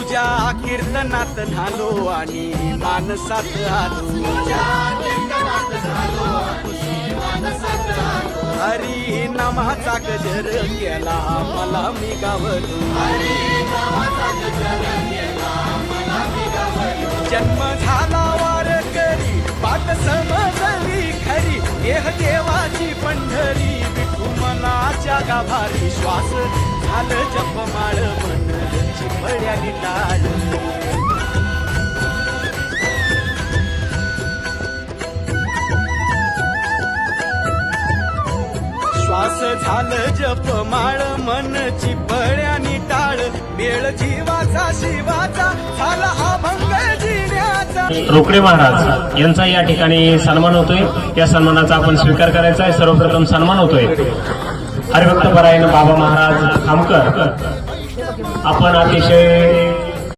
तुझ्या कीर्तनात झालो आणि मानसात आलो हरी नामाचा गजर केला मला मी गावलो जन्म झाला वारकरी पाठ समजली खरी देह देवाची पंढरी विठू मनाच्या गाभारी श्वास झालं जपमाळ मन चिपळ्या गिटाळ श्वास झालं जपमाळ मन चिपळ्यानी टाळ बेळ जीवाचा शिवाचा झाला अभंग जिण्याचा. रोकडे महाराज यांचा या ठिकाणी सन्मान होतोय. या सन्मानाचा आपण स्वीकार करायचा आहे. सर्वप्रथम सन्मान होतोय हरिभक्त परायण बाबा महाराज खामकर. आपण अतिशय